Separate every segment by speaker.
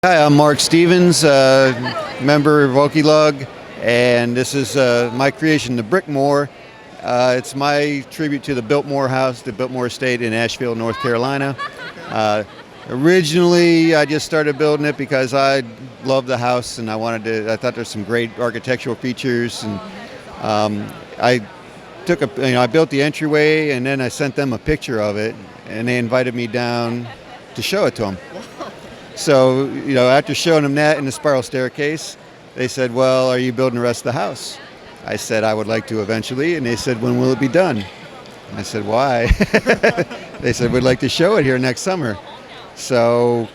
Speaker 1: Hi, I'm Mark Stevens, member of Okie Lug, and this is my creation, the Brickworld. It's my tribute to the Biltmore house, the Biltmore estate in Asheville, North Carolina. Originally, I just started building it because I loved the house and I thought there's some great architectural features, and I built the entryway, and then I sent them a picture of it, and they invited me down to show it to them. So, after showing them that in the spiral staircase, they said, well, are you building the rest of the house? I said, I would like to eventually. And they said, when will it be done? I said, why? They said, we'd like to show it here next summer. So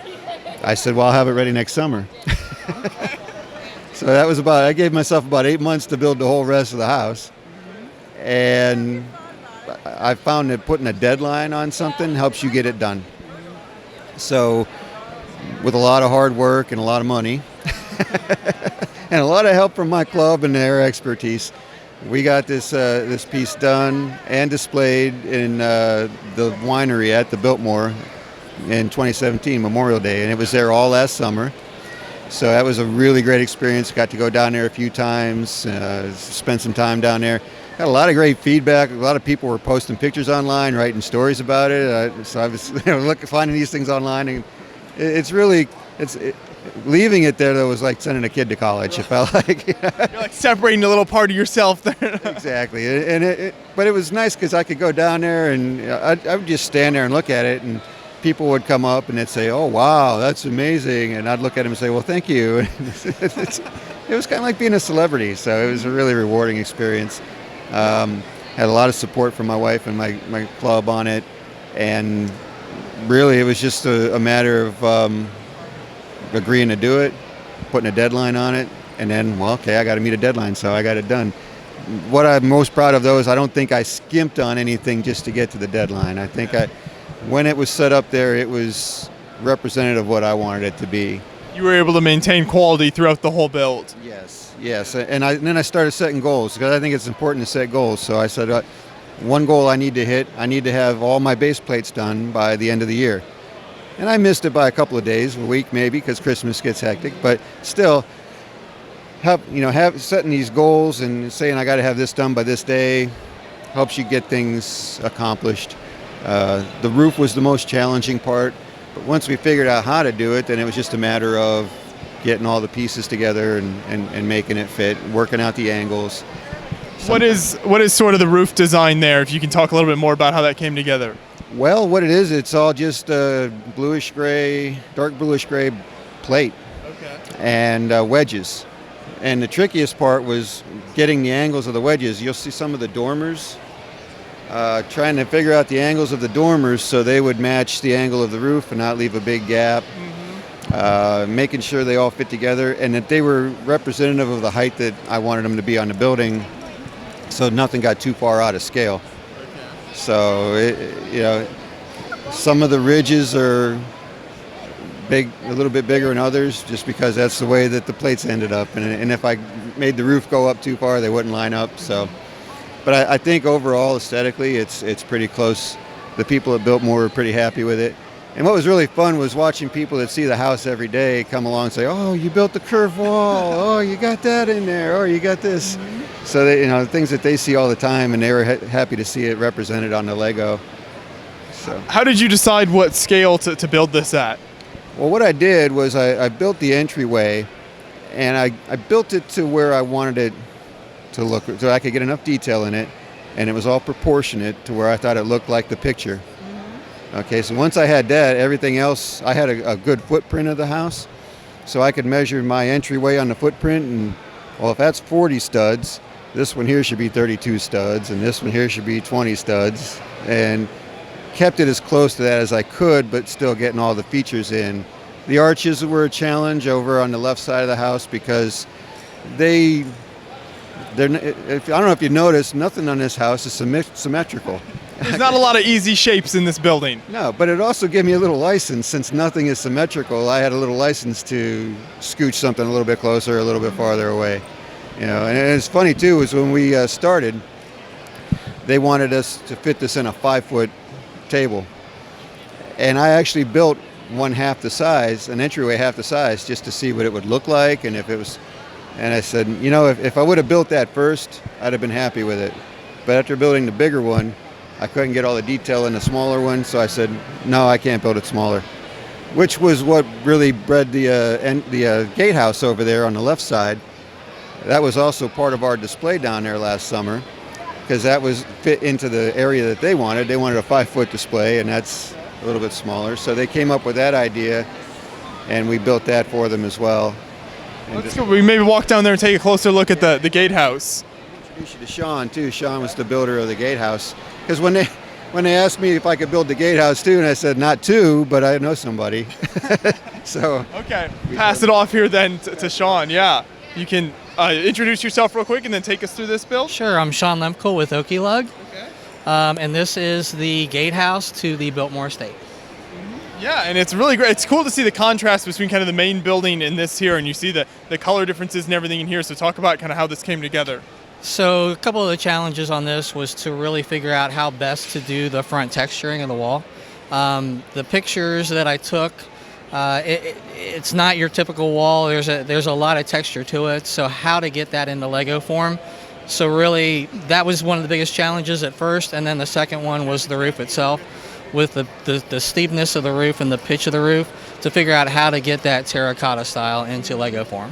Speaker 1: I said, well, I'll have it ready next summer. So I gave myself about 8 months to build the whole rest of the house. And I found that putting a deadline on something helps you get it done. So, with a lot of hard work and a lot of money and a lot of help from my club and their expertise, we got this piece done and displayed in the winery at the Biltmore in 2017, Memorial Day, and it was there all last summer. So that was a really great experience. Got to go down there a few times, spend some time down there. Got a lot of great feedback. A lot of people were posting pictures online, writing stories about it. So I was finding these things online, and leaving it there, though, was like sending a kid to college. It felt like
Speaker 2: you're like separating a little part of yourself there.
Speaker 1: Exactly, but it was nice because I could go down there and I would just stand there and look at it, and people would come up and they'd say, "Oh, wow, that's amazing," and I'd look at them and say, "Well, thank you." It was kind of like being a celebrity, so it was a really rewarding experience. Had a lot of support from my wife and my club on it, and really, it was just a matter of agreeing to do it, putting a deadline on it, and then, well, okay, I got to meet a deadline, so I got it done. What I'm most proud of, though, is I don't think I skimped on anything just to get to the deadline. I think when it was set up there, it was representative of what I wanted it to be.
Speaker 2: You were able to maintain quality throughout the whole build.
Speaker 1: Yes, and then I started setting goals because I think it's important to set goals. So I said, one goal I need to hit, I need to have all my base plates done by the end of the year. And I missed it by a couple of days, a week maybe, because Christmas gets hectic. But still, setting these goals and saying I got to have this done by this day helps you get things accomplished. The roof was the most challenging part. But once we figured out how to do it, then it was just a matter of getting all the pieces together and making it fit, working out the angles.
Speaker 2: What is sort of the roof design there, if you can talk a little bit more about how that came together?
Speaker 1: Well, what it is, it's all just bluish gray, dark bluish gray plate.
Speaker 2: Okay.
Speaker 1: And wedges. And the trickiest part was getting the angles of the wedges. You'll see some of the dormers, trying to figure out the angles of the dormers so they would match the angle of the roof and not leave a big gap. Making sure they all fit together and that they were representative of the height that I wanted them to be on the building, so nothing got too far out of scale. So, some of the ridges are big, a little bit bigger than others, just because that's the way that the plates ended up. And if I made the roof go up too far, they wouldn't line up. So, but I think overall, aesthetically, it's pretty close. The people at Biltmore were pretty happy with it. And what was really fun was watching people that see the house every day come along and say, "Oh, you built the curved wall. Oh, you got that in there. Oh, you got this." So they, things that they see all the time, and they were happy to see it represented on the Lego. So,
Speaker 2: how did you decide what scale to build this at?
Speaker 1: Well, what I did was I built the entryway, and I built it to where I wanted it to look, so I could get enough detail in it, and it was all proportionate to where I thought it looked like the picture. Okay, so once I had that, everything else, I had a good footprint of the house, so I could measure my entryway on the footprint, and, well, if that's 40 studs, this one here should be 32 studs, and this one here should be 20 studs, and kept it as close to that as I could, but still getting all the features in. The arches were a challenge over on the left side of the house because I don't know if you noticed, nothing on this house is symmetrical.
Speaker 2: There's not a lot of easy shapes in this building.
Speaker 1: No, but it also gave me a little license. Since nothing is symmetrical, I had a little license to scooch something a little bit closer, a little bit farther away. And it's funny too, is when we started, they wanted us to fit this in a 5-foot table. And I actually built one half the size, an entryway half the size, just to see what it would look like and if it was. And I said, you know, if I would have built that first, I'd have been happy with it. But after building the bigger one, I couldn't get all the detail in the smaller one, so I said, no, I can't build it smaller. Which was what really bred the gatehouse over there on the left side. That was also part of our display down there last summer, because that was fit into the area that they wanted. They wanted a 5-foot display, and that's a little bit smaller. So they came up with that idea, and we built that for them as well.
Speaker 2: Let's go. We maybe walk down there and take a closer look at the gatehouse.
Speaker 1: Introduce you to Sean too. Sean was the builder of the gatehouse. Because when they asked me if I could build the gatehouse too, and I said not two, but I know somebody. So
Speaker 2: okay, pass it off here then to Sean. Yeah, you can introduce yourself real quick and then take us through this build.
Speaker 3: Sure, I'm Sean Lehmkuhl with Okie Lug.
Speaker 2: Okay.
Speaker 3: And this is the gatehouse to the Biltmore estate.
Speaker 2: Yeah, and it's really great. It's cool to see the contrast between kind of the main building and this here, and you see the color differences and everything in here. So talk about kind of how this came together.
Speaker 3: So a couple of the challenges on this was to really figure out how best to do the front texturing of the wall. The pictures that I took, it's not your typical wall. There's a lot of texture to it. So how to get that into Lego form. So really, that was one of the biggest challenges at first, and then the second one was the roof itself, with the steepness of the roof and the pitch of the roof, to figure out how to get that terracotta style into Lego form.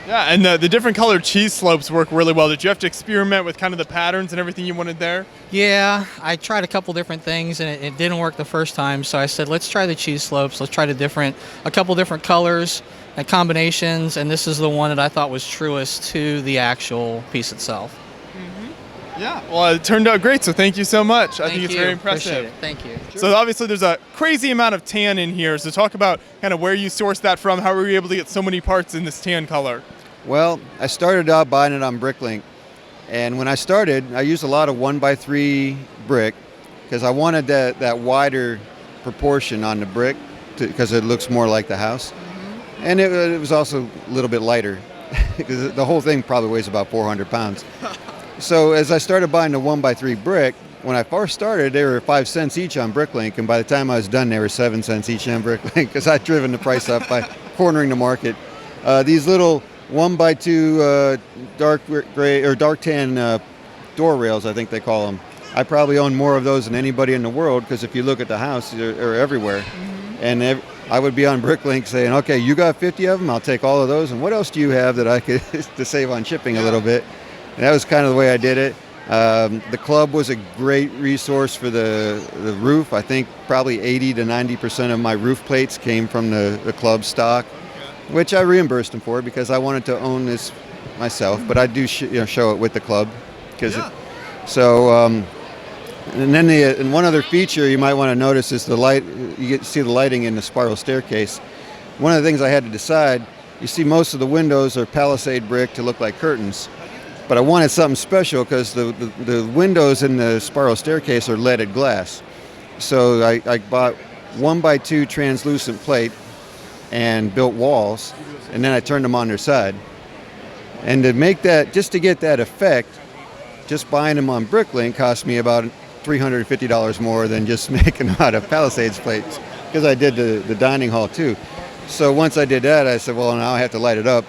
Speaker 2: Yeah, and the different colored cheese slopes work really well. Did you have to experiment with kind of the patterns and everything you wanted there?
Speaker 3: Yeah, I tried a couple different things, and it didn't work the first time. So I said, let's try the cheese slopes. Let's try a couple different colors and combinations, and this is the one that I thought was truest to the actual piece itself.
Speaker 2: Yeah, well, it turned out great, so thank you so much. I think it's very impressive.
Speaker 3: Appreciate it. Thank you.
Speaker 2: So obviously there's a crazy amount of tan in here, so talk about kind of where you sourced that from. How were you able to get so many parts in this tan color?
Speaker 1: Well, I started out buying it on Bricklink, and when I started, I used a lot of 1x3 brick because I wanted that wider proportion on the brick because it looks more like the house. And it was also a little bit lighter because the whole thing probably weighs about 400 pounds. So as I started buying the 1x3 brick, when I first started, they were 5 cents each on Bricklink, and by the time I was done, they were 7 cents each on Bricklink because I'd driven the price up by cornering the market. These little 1x2 dark gray or dark tan door rails, I think they call them. I probably own more of those than anybody in the world because if you look at the house, they're everywhere. And I would be on Bricklink saying, okay, you got 50 of them, I'll take all of those, and what else do you have that I could to save on shipping a little bit? And that was kind of the way I did it. The club was a great resource for the roof. I think probably 80 to 90% of my roof plates came from the club stock, which I reimbursed them for because I wanted to own this myself. But I do show it with the club. And then and one other feature you might want to notice is the light. You get to see the lighting in the spiral staircase. One of the things I had to decide, you see most of the windows are palisade brick to look like curtains. But I wanted something special because the windows in the spiral staircase are leaded glass. So I bought 1x2 translucent plate and built walls, and then I turned them on their side. And to make that, just to get that effect, just buying them on Bricklink cost me about $350 more than just making them out of Palisades plates, because I did the dining hall too. So once I did that, I said, well, now I have to light it up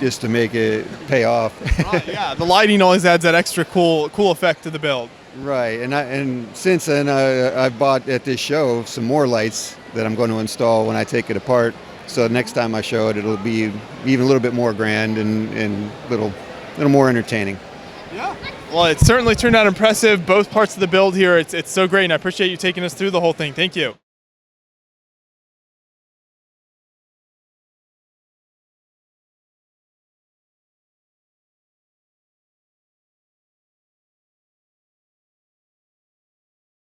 Speaker 1: just to make it pay off.
Speaker 2: Right, yeah, the lighting always adds that extra cool effect to the build.
Speaker 1: Right, and since then I bought at this show some more lights that I'm going to install when I take it apart. So next time I show it, it'll be even a little bit more grand and little more entertaining.
Speaker 2: Yeah. Well, it certainly turned out impressive. Both parts of the build here, it's so great, and I appreciate you taking us through the whole thing. Thank you.